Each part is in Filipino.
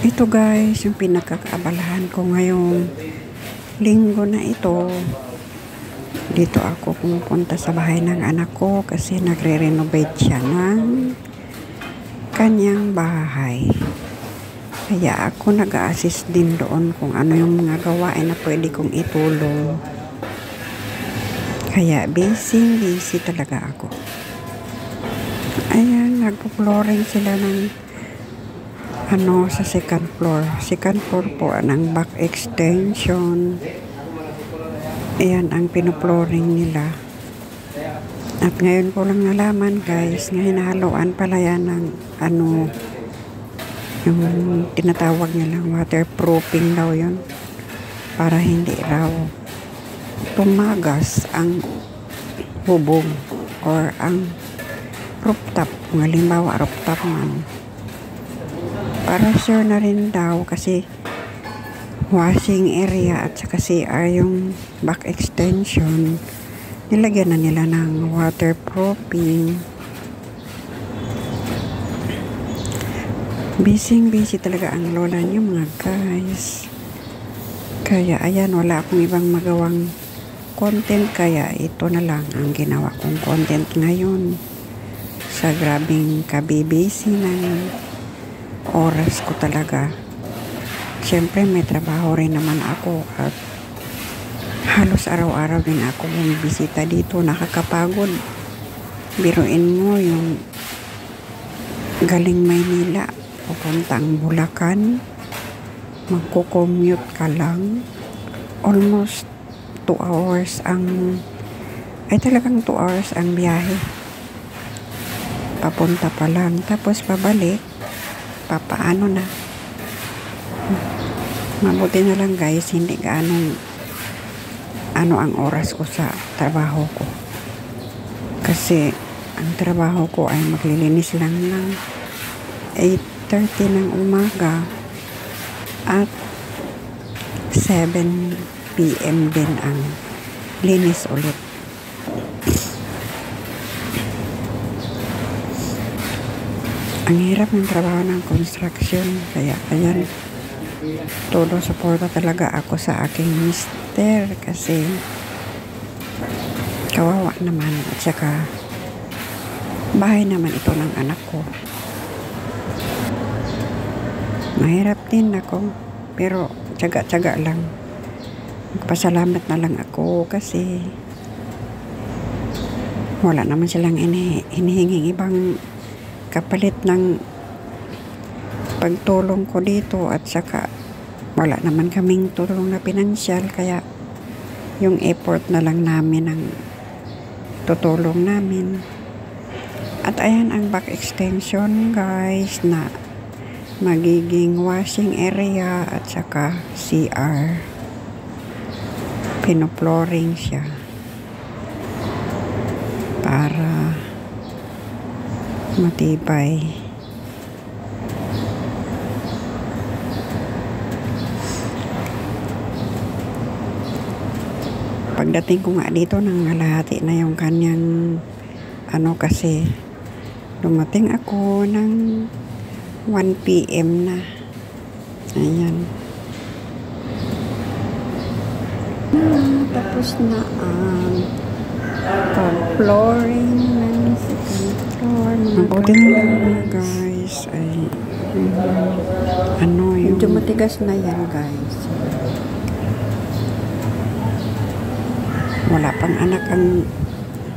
Ito guys, yung pinagkakaabalahan ko ngayong linggo na ito. Dito ako pumupunta sa bahay ng anak ko kasi nagre-renovate siya ng kanyang bahay. Kaya ako nag-a-assist din doon kung ano yung mga gawain na pwede kong itulong. Kaya busy talaga ako. Ayan, nagpo-flooring sila ng sa second floor. Second floor po ng back extension. Ayan ang pinuploring nila. At ngayon ko lang nalaman guys, nga hinahaluan pala yan ng yung tinatawag nilang waterproofing daw yun. Para hindi raw tumagas ang bubong or ang rooftop. Kung halimbawa rooftop man. Para sure na rin daw kasi washing area at saka CR yung back extension nilagyan na nila ng waterproofing. Busy talaga ang lola niyo mga guys. Kaya ayan, wala akong ibang magawang content kaya ito na lang ang ginawa kong content ngayon sa grabing kabibisi ng oras ko talaga. Siyempre may trabaho rin naman ako at halos araw-araw din ako bumibisita dito. Nakakapagod. Biruin mo yung galing Maynila pupuntang Bulacan, magko-commute ka lang almost 2 hours talagang 2 hours ang biyahe papunta pa lang, tapos pabalik papaano na. Mabuti na lang guys, hindi gaano ang oras ko sa trabaho ko kasi ang trabaho ko ay maglilinis lang ng 8:30 ng umaga at 7 PM din ang linis ulit. Ang hirap ng trabaho ng construction. Kaya ayan, todo suporta talaga ako sa aking mister kasi kawawa naman at saka bahay naman ito ng anak ko. Mahirap din ako pero tiyaga-tiyaga lang. Magpasalamat na lang ako kasi wala naman silang hinihinging ibang kapalit ng pagtulong ko dito at saka wala naman kaming tulong na pinansyal kaya yung effort na lang namin ang tutulong namin. At ayan ang back extension guys na magiging washing area at saka CR. Pinuploring siya para matibay. Pagdating ko nga dito nang nalahati na yung kanyang kasi dumating ako ng 1 PM na. Ayan. Tapos na ang pag-flooring ng second floor. Mabuti na lang guys ay yung medyo matigas na yan guys. Wala pang anak ang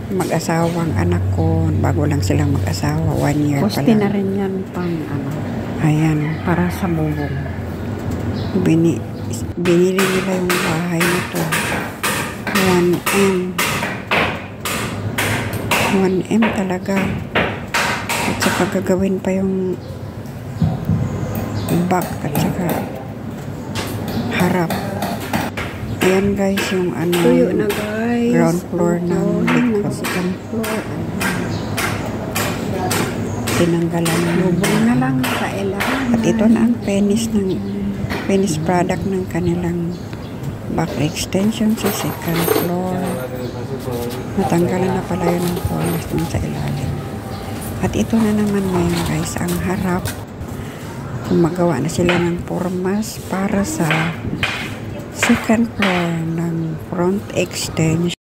mag-asawang anak ko. Bago lang silang mag-asawa. 1 year pa lang. Poste na rin yan pang Ayan, para sa bubong. Binili nila yung bahay nito. 1M talaga. At saka gagawin pa yung back at saka harap. Ayan guys, yung tuyo na guys. Ground floor ng likod. Second floor. Tinanggalan ng bubong na lang sa ilalim. At ito na ang finished product ng kanilang back extension sa second floor. Natanggalan na pala yun ng cornice dun sa ilalim. At ito na naman ngayon guys, ang harap gumagawa na sila ng formas para sa second floor ng front extension.